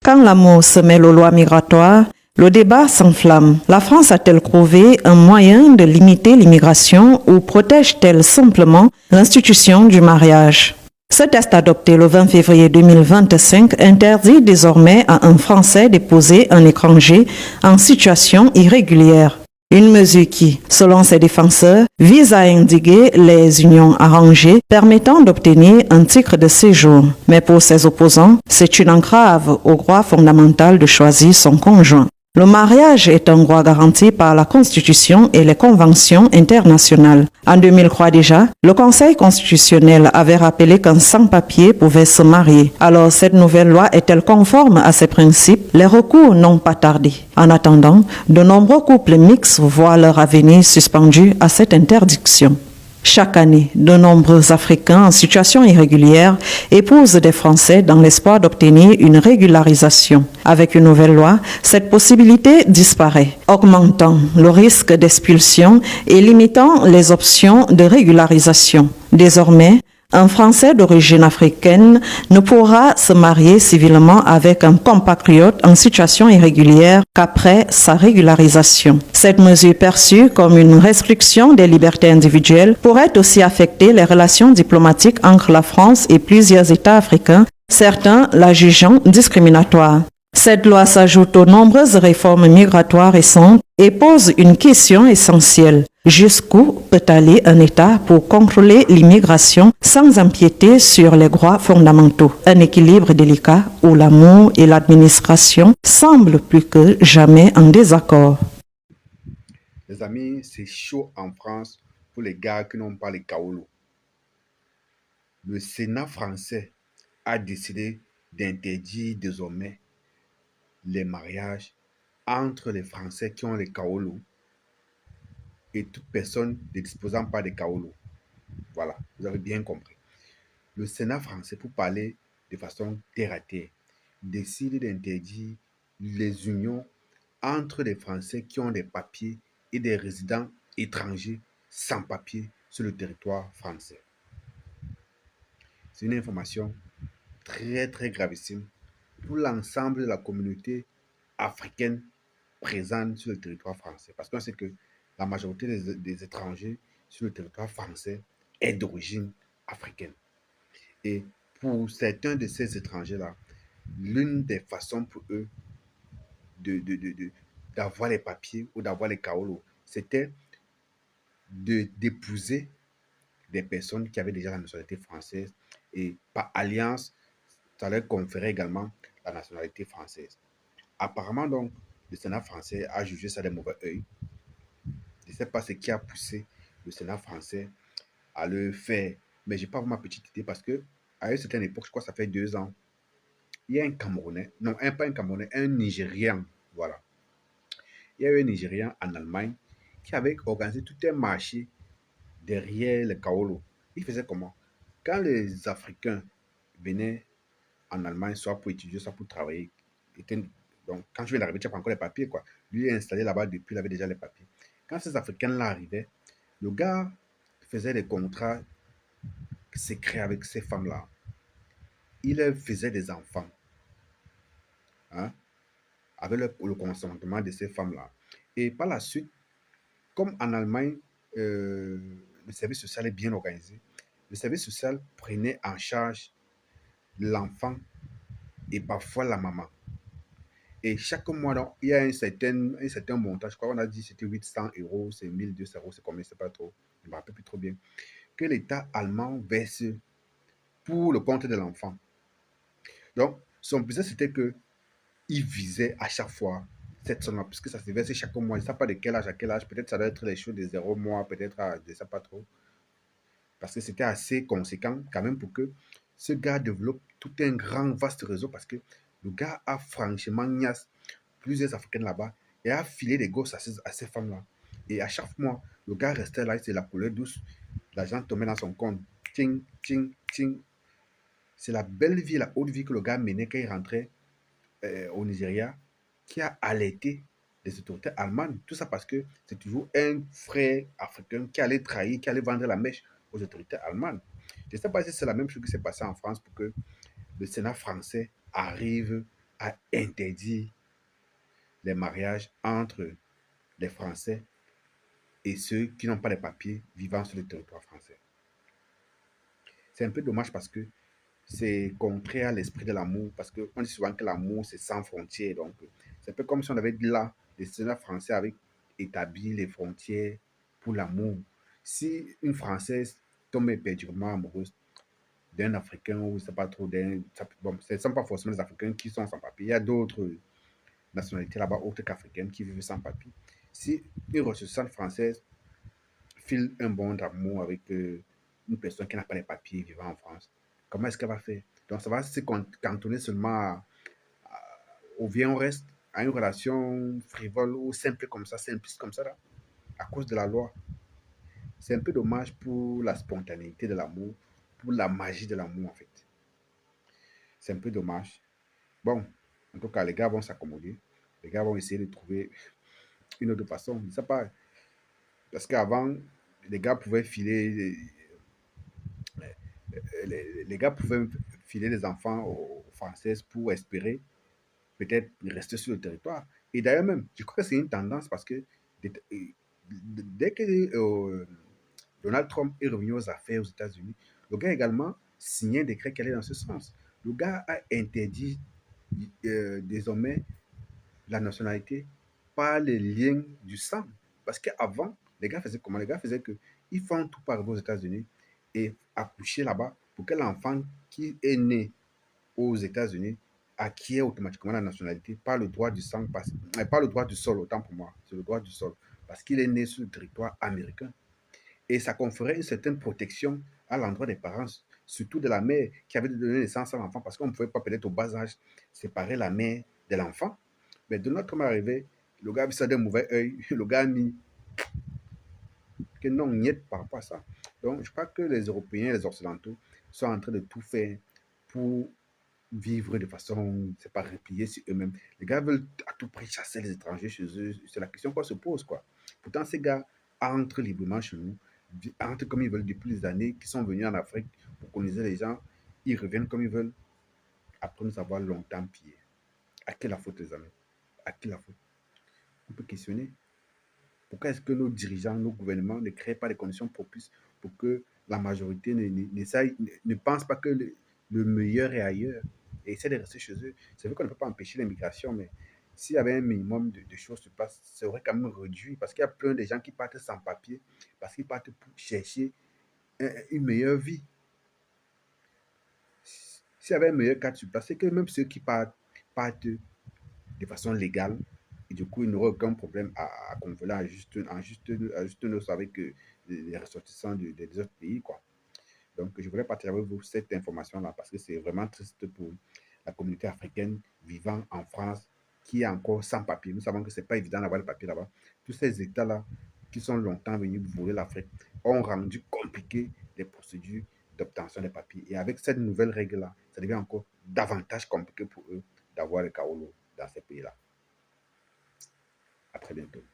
Quand l'amour se mêle aux lois migratoires, le débat s'enflamme. La France a-t-elle trouvé un moyen de limiter l'immigration ou protège-t-elle simplement l'institution du mariage? Ce test adopté le 20 février 2025 interdit désormais à un Français d'épouser un étranger en situation irrégulière. Une mesure qui, selon ses défenseurs, vise à endiguer les unions arrangées permettant d'obtenir un titre de séjour. Mais pour ses opposants, c'est une entrave au droit fondamental de choisir son conjoint. Le mariage est un droit garanti par la Constitution et les conventions internationales. En 2003 déjà, le Conseil constitutionnel avait rappelé qu'un sans-papier pouvait se marier. Alors cette nouvelle loi est-elle conforme à ces principes? Les recours n'ont pas tardé. En attendant, de nombreux couples mixtes voient leur avenir suspendu à cette interdiction. Chaque année, de nombreux Africains en situation irrégulière épousent des Français dans l'espoir d'obtenir une régularisation. Avec une nouvelle loi, cette possibilité disparaît, augmentant le risque d'expulsion et limitant les options de régularisation. Désormais, un Français d'origine africaine ne pourra se marier civilement avec un compatriote en situation irrégulière qu'après sa régularisation. Cette mesure perçue comme une restriction des libertés individuelles pourrait aussi affecter les relations diplomatiques entre la France et plusieurs États africains, certains la jugeant discriminatoire. Cette loi s'ajoute aux nombreuses réformes migratoires récentes et pose une question essentielle. Jusqu'où peut aller un État pour contrôler l'immigration sans empiéter sur les droits fondamentaux? Un équilibre délicat où l'amour et l'administration semblent plus que jamais en désaccord. Les amis, c'est chaud en France pour les gars qui n'ont pas les kaolos. Le Sénat français a décidé d'interdire désormais les mariages entre les Français qui ont les kaolos et toute personne ne disposant pas de kaolos. Voilà, vous avez bien compris. Le Sénat français, pour parler de façon terre à terre, décide d'interdire les unions entre les Français qui ont des papiers et des résidents étrangers sans papiers sur le territoire français. C'est une information très très gravissime pour l'ensemble de la communauté africaine présente sur le territoire français. Parce qu'on sait que la majorité des étrangers sur le territoire français est d'origine africaine. Et pour certains de ces étrangers-là, l'une des façons pour eux d'avoir les papiers ou d'avoir les kaolos, c'était d'épouser des personnes qui avaient déjà la nationalité française et par alliance, ça leur conférait également la nationalité française. Apparemment, donc, le Sénat français a jugé ça d'un mauvais œil. Je ne sais pas ce qui a poussé le Sénat français à le faire, mais je n'ai pas vraiment ma petite idée parce que à une certaine époque, je crois que ça fait 2 ans, il y a un Camerounais, non, pas un Camerounais, un Nigérian, voilà. Il y a eu un Nigérian en Allemagne qui avait organisé tout un marché derrière le Kaolo. Il faisait comment? Quand les Africains venaient en Allemagne, soit pour étudier, soit pour travailler, donc quand je viens d'arriver, tu n'as pas encore les papiers, quoi. Lui est installé là-bas depuis, il avait déjà les papiers. Quand ces Africains-là arrivaient, le gars faisait des contrats secrets avec ces femmes-là. Il faisait des enfants, hein, avec le consentement de ces femmes-là. Et par la suite, comme en Allemagne, le service social est bien organisé, le service social prenait en charge l'enfant et parfois la maman. Et chaque mois, donc, il y a un certain montant, je crois qu'on a dit c'était 800 euros, c'est 1200 euros, c'est combien, c'est pas trop, je ne me rappelle plus trop bien, que l'État allemand verse pour le compte de l'enfant. Donc, son business, c'était que il visait à chaque fois cette somme-là, puisque ça se verse chaque mois. Je ne sais pas de quel âge à quel âge. Peut-être ça doit être les choses de 0 mois, peut-être, je ne sais pas trop. Parce que c'était assez conséquent quand même pour que ce gars développe tout un grand, vaste réseau. Parce que le gars a franchement niasse plusieurs Africains là-bas et a filé des gosses à ces femmes-là. Et à chaque mois, le gars restait là, c'est la couleur douce. L'argent tombait dans son compte. Ting, ting, ting. C'est la belle vie, la haute vie que le gars menait quand il rentrait au Nigeria qui a alerté les autorités allemandes. Tout ça parce que c'est toujours un frère africain qui allait trahir, qui allait vendre la mèche aux autorités allemandes. Je ne sais pas si c'est la même chose qui s'est passée en France pour que le Sénat français arrive a interdit les mariages entre les Français et ceux qui n'ont pas les papiers vivant sur le territoire français. C'est un peu dommage parce que c'est contraire à l'esprit de l'amour, parce qu'on dit souvent que l'amour, c'est sans frontières. Donc, c'est un peu comme si on avait dit là, les sénats français avaient établi les frontières pour l'amour. Si une Française tombe éperdument amoureuse d'un Africain ou je sais pas trop, bon, ce ne sont pas forcément les Africains qui sont sans papier. Il y a d'autres nationalités là-bas, autres qu'africaines, qui vivent sans papier. Si une ressortissante française file un bond d'amour avec une personne qui n'a pas les papiers vivant en France, comment est-ce qu'elle va faire? Donc, ça va se cantonner seulement au vient, on reste à une relation frivole ou simple comme ça, simpliste comme ça, là, à cause de la loi. C'est un peu dommage pour la spontanéité de l'amour, pour la magie de l'amour, en fait. C'est un peu dommage. Bon, en tout cas, les gars vont s'accommoder. Les gars vont essayer de trouver une autre façon. Je ne sais pas. Parce qu'avant, les gars pouvaient filer les gars pouvaient filer les enfants aux Françaises pour espérer peut-être rester sur le territoire. Et d'ailleurs même, je crois que c'est une tendance parce que dès que Donald Trump est revenu aux affaires aux États-Unis, le gars a également signé un décret qui allait dans ce sens. Le gars a interdit désormais la nationalité par les liens du sang. Parce qu'avant, les gars faisaient comment? Les gars faisaient que ils font tout par aux États-Unis et accoucher là-bas pour que l'enfant qui est né aux États-Unis acquiert automatiquement la nationalité par le droit du sang, par le droit du sol, autant pour moi, c'est le droit du sol, parce qu'il est né sur le territoire américain. Et ça conférait une certaine protection à l'endroit des parents, surtout de la mère qui avait donné naissance à l'enfant, parce qu'on ne pouvait pas peut-être au bas âge séparer la mère de l'enfant. Mais de notre arrivée, le gars a vu ça d'un mauvais œil, le gars a mis que non, niet par rapport à ça. Donc, je crois que les Européens et les Occidentaux sont en train de tout faire pour vivre de façon, c'est pas replier sur eux-mêmes. Les gars veulent à tout prix chasser les étrangers chez eux. C'est la question qu'on se pose, quoi. Pourtant, ces gars entrent librement chez nous, entrent comme ils veulent depuis des années, qui sont venus en Afrique pour coloniser les gens. Ils reviennent comme ils veulent, après nous avoir longtemps pillés. À qui la faute, les amis? À qui la faute? On peut questionner. Pourquoi est-ce que nos dirigeants, nos gouvernements ne créent pas les conditions propices pour que la majorité ne pense pas que le meilleur est ailleurs et essaie de rester chez eux? C'est vrai qu'on ne peut pas empêcher l'immigration, mais s'il y avait un minimum de choses sur place, ça aurait quand même réduit parce qu'il y a plein de gens qui partent sans papier, parce qu'ils partent pour chercher une meilleure vie. S'il y avait un meilleur cadre sur place, c'est que même ceux qui partent de façon légale. Et du coup, il n'aura aucun problème à convoler à juste noce avec les ressortissants des autres pays, quoi. Donc, je voulais partager avec vous cette information-là parce que c'est vraiment triste pour la communauté africaine vivant en France qui est encore sans papier. Nous savons que ce n'est pas évident d'avoir le papier là-bas. Tous ces États-là qui sont longtemps venus voler l'Afrique ont rendu compliqué les procédures d'obtention des papiers. Et avec cette nouvelle règle-là, ça devient encore davantage compliqué pour eux d'avoir le Kaolo dans ces pays-là. À très bientôt.